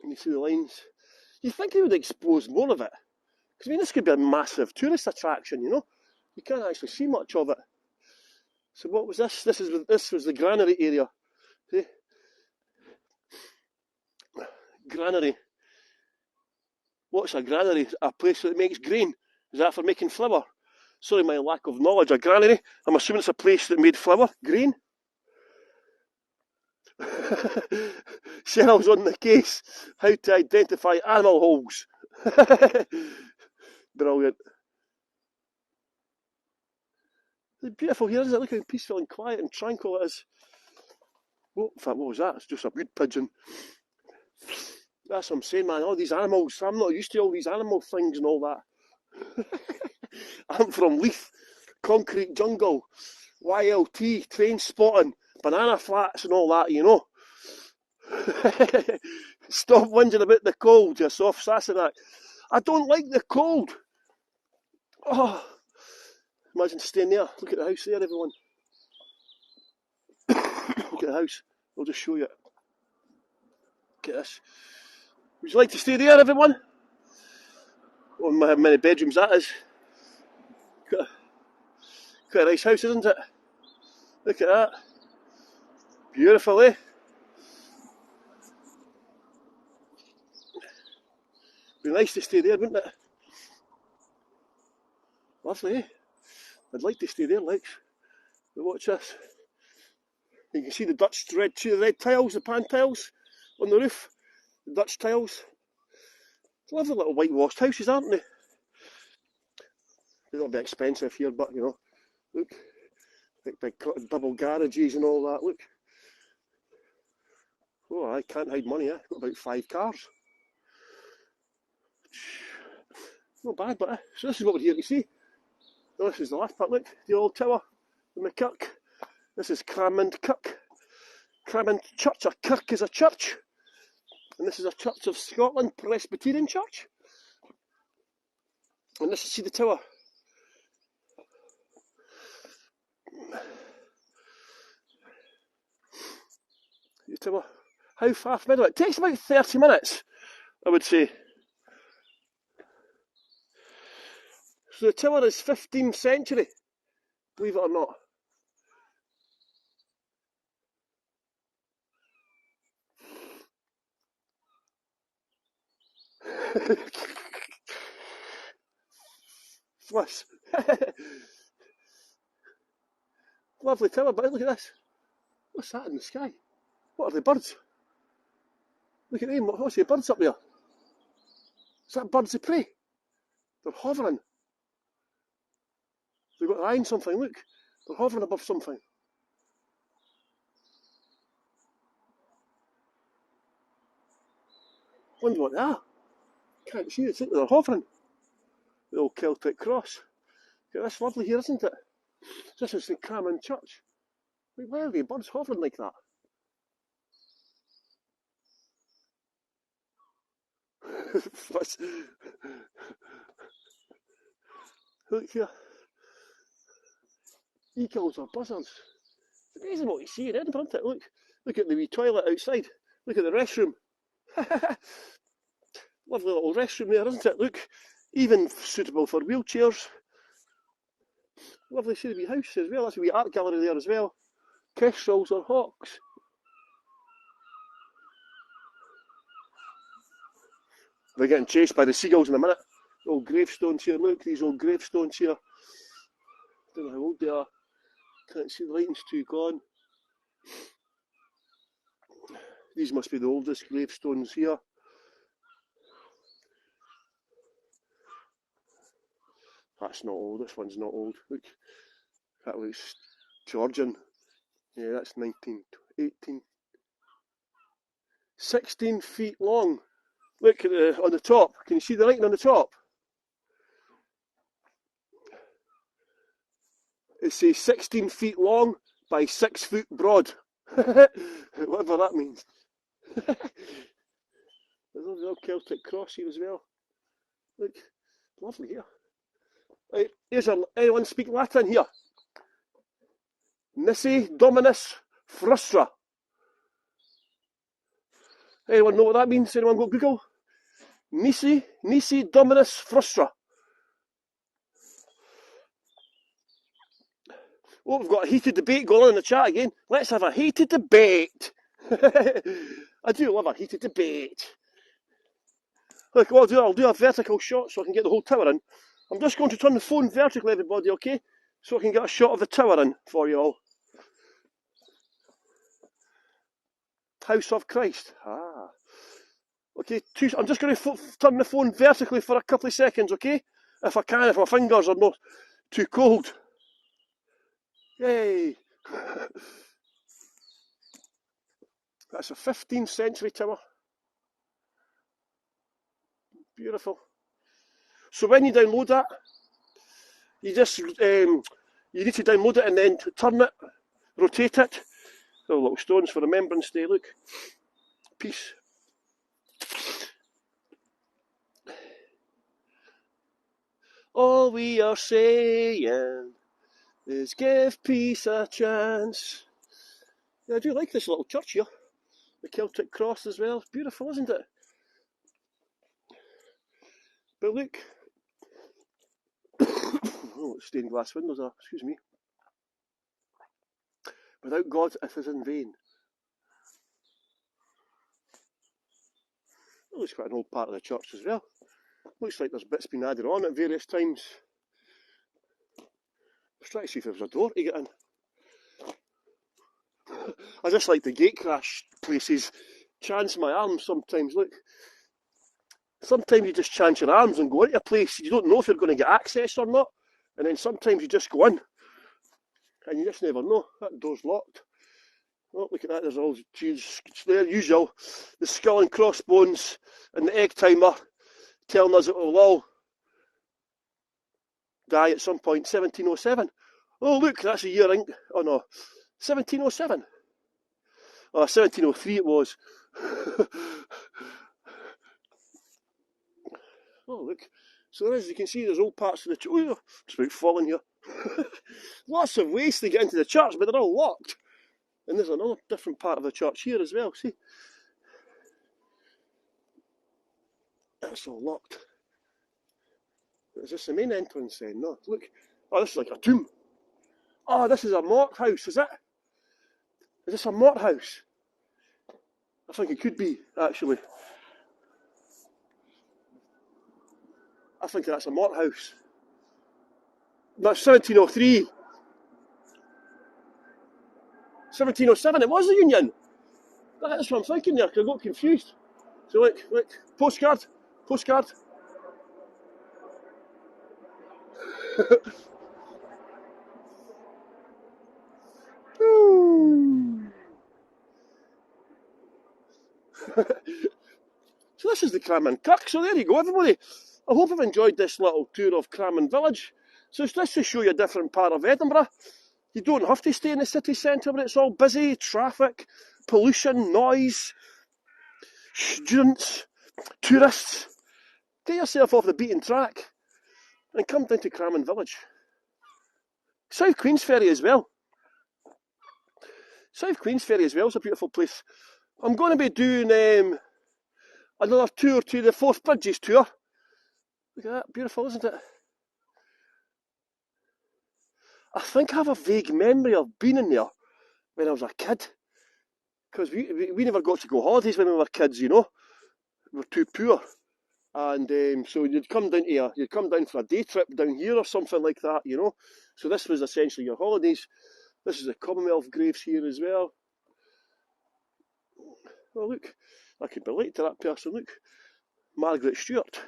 and you see the lines. You think they would expose more of it? Because I mean, this could be a massive tourist attraction. You know, you can't actually see much of it. So what was this? This was the granary area. See? Granary. What's a granary? A place that makes grain. Is that for making flour? Sorry, my lack of knowledge. A granary. I'm assuming it's a place that made flour, grain. Cheryl's on the case. How to identify animal holes. Brilliant. It's beautiful here, isn't it? Look how peaceful and quiet and tranquil it is. Oh, in fact, what was that? It's just a wood pigeon. That's what I'm saying, man. All these animals. I'm not used to all these animal things and all that. I'm from Leith, concrete jungle. YLT, train spotting, banana flats and all that, you know. Stop whinging about the cold, you soft Sassenach. I don't like the cold. Oh, imagine staying there. Look at the house there, everyone. Look at the house. I'll just show you. Look at this. Would you like to stay there, everyone? Oh, how many bedrooms that is. Quite a nice house, isn't it? Look at that. Beautiful, eh? Be nice to stay there, wouldn't it? Lovely, eh? I'd like to stay there, like. But watch this. You can see the Dutch red tiles, the pan tiles on the roof. The Dutch tiles. Lovely little whitewashed houses, aren't they? They're a little bit expensive here, but you know, look. Big double garages and all that, look. Oh, I can't hide money, eh? Got about 5 cars. Not bad, but so this is what we're here to see. Oh, this is the last part, look. The old tower and the kirk. This is Cramond Kirk. Cramond Church. A kirk is a church. And this is a Church of Scotland Presbyterian Church. And this is, see the tower. The tower. How far from Edinburgh? It takes about 30 minutes, I would say. So the tower is 15th century, believe it or not. Fliss. Lovely tower, but look at this. What's that in the sky? What are the birds? Look at them, what's the birds up there? Is that birds of prey? They're hovering. They've got their eye on something, look. They're hovering above something. Wonder what they are. Can't see it, it's like they're hovering. The old Celtic cross. Yeah, that's lovely here, isn't it? This is the Cramond Church. Wait, why are the birds hovering like that? Look here. Eagles or buzzards. It's amazing what you see in Edinburgh, isn't it? Look at the wee toilet outside. Look at the restroom. Lovely little restroom there, isn't it? Look, even suitable for wheelchairs. Lovely wee house as well. That's a wee art gallery there as well. Kestrels or hawks. We're getting chased by the seagulls in a minute. Old gravestones here. Look, these old gravestones here. Don't know how old they are. Can't see, the lighting's too gone. These must be the oldest gravestones here. That's not old, this one's not old. Look, that looks Georgian. Yeah, that's 1918. 16 feet long. Look at on the top. Can you see the writing on the top? It says 16 feet long by 6 foot broad. Whatever that means. There's a little Celtic cross here as well. Look, lovely here. Right, here's anyone speak Latin here? Nisi Dominus Frustra. Anyone know what that means? Anyone go Google? Nisi Dominus Frustra. Oh, we've got a heated debate going on in the chat again. Let's have a heated debate. I do love a heated debate. Look, what I'll do a vertical shot so I can get the whole tower in. I'm just going to turn the phone vertically, everybody, okay? So I can get a shot of the tower in for you all. House of Christ. Ah. Okay, I'm just going to turn the phone vertically for a couple of seconds, okay? If I can, if my fingers are not too cold. Yay! That's a 15th century tower. Beautiful. So when you download that, you You need to download it and then turn it, rotate it. Oh, little stones for Remembrance Day, look. Peace. All we are saying is give peace a chance. Yeah, I do like this little church here. The Celtic cross as well. It's beautiful, isn't it? But look. Oh, stained glass windows are, excuse me. Without God, it is in vain. Well, it's quite an old part of the church as well. Looks like there's bits been added on at various times. I was trying to see if there was a door to get in. I just like the gate crash places. Chance my arms sometimes, look. Sometimes you just chance your arms and go into a place. You don't know if you're going to get access or not. And then sometimes you just go in. And you just never know. That door's locked. Oh, look at that, there's all, geez, their usual. The skull and crossbones and the egg timer telling us it will all die at some point, 1707. Oh, look, that's a year, oh no, 1707. Oh, 1703 it was. Oh, look. So as you can see, there's old parts of the church. Oh, it's about falling here. Lots of ways to get into the church, but they're all locked. And there's another different part of the church here as well, see? That's all locked. Is this the main entrance then? No, look. Oh, this is like a tomb. Oh, this is a mort house, is it? Is this a mort house? I think it could be, actually. I think that's a mort house. That's 1703. 1707, it was the Union. That's what I'm thinking there, because I got confused. So look, postcard. So this is the Cramond Kirk, so there you go everybody. I hope you've enjoyed this little tour of Cramond village. So it's just to show you a different part of Edinburgh. You don't have to stay in the city centre where it's all busy, traffic, pollution, noise, students, tourists. Get yourself off the beaten track and come down to Cramond village. South Queensferry as well. South Queensferry as well is a beautiful place. I'm going to be doing another tour to the Forth Bridges tour. Look at that, beautiful, isn't it? I think I have a vague memory of being in there when I was a kid. Because we never got to go holidays when we were kids, you know. We were too poor. And so you'd come down for a day trip down here or something like that, you know. So this was essentially your holidays. This is the Commonwealth graves here as well. Oh look, I could relate to that person, look. Margaret Stewart.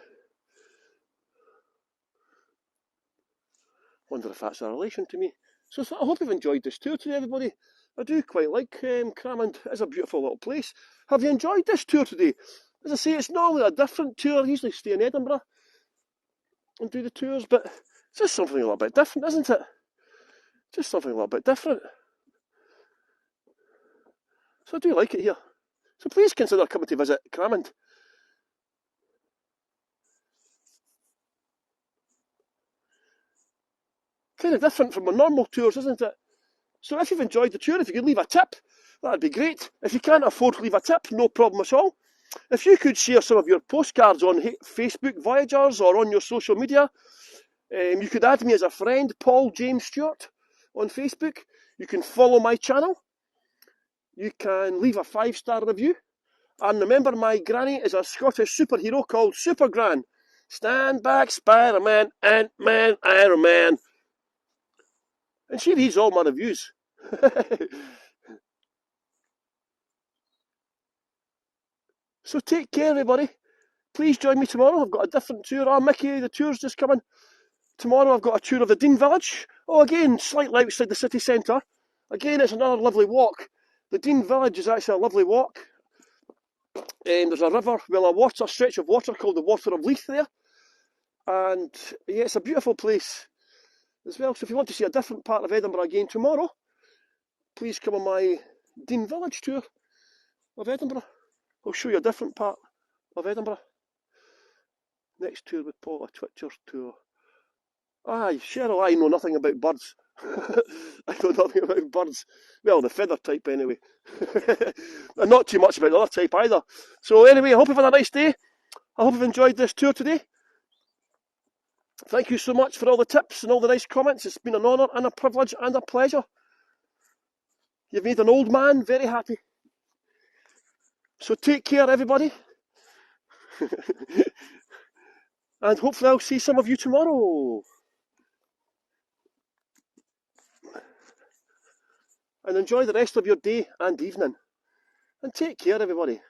Wonder if that's a relation to me. So I hope you've enjoyed this tour today, everybody. I do quite like Cramond. It's a beautiful little place. Have you enjoyed this tour today? As I say, it's normally a different tour. I usually stay in Edinburgh and do the tours, but it's just something a little bit different, isn't it? Just something a little bit different. So I do like it here. So please consider coming to visit Cramond. Kind of different from my normal tours, isn't it? So if you've enjoyed the tour, if you could leave a tip, that'd be great. If you can't afford to leave a tip, no problem at all. If you could share some of your postcards on Facebook Voyagers or on your social media, you could add me as a friend, Paul James Stewart, on Facebook. You can follow my channel. You can leave a 5-star review. And remember, my granny is a Scottish superhero called Super Gran. Stand back, Spider-Man, Ant-Man, Iron Man. And she reads all my reviews. So take care, everybody. Please join me tomorrow. I've got a different tour. Oh, Mickey, the tour's just coming. Tomorrow I've got a tour of the Dean Village. Oh, again, slightly outside the city centre. Again, it's another lovely walk. The Dean Village is actually a lovely walk. There's a river, a stretch of water called the Water of Leith there. And yeah, it's a beautiful place. as well. So if you want to see a different part of Edinburgh again tomorrow, please come on my Dean Village tour of Edinburgh. I'll show you a different part of Edinburgh. Next tour with Paula Twitcher's tour. Aye, Cheryl, I know nothing about birds. I know nothing about birds. Well, the feather type anyway. And not too much about the other type either. So anyway, I hope you've had a nice day. I hope you've enjoyed this tour today. Thank you so much for all the tips and all the nice comments. It's been an honour and a privilege and a pleasure. You've made an old man very happy. So take care, everybody. And hopefully I'll see some of you tomorrow. And enjoy the rest of your day and evening. And take care, everybody.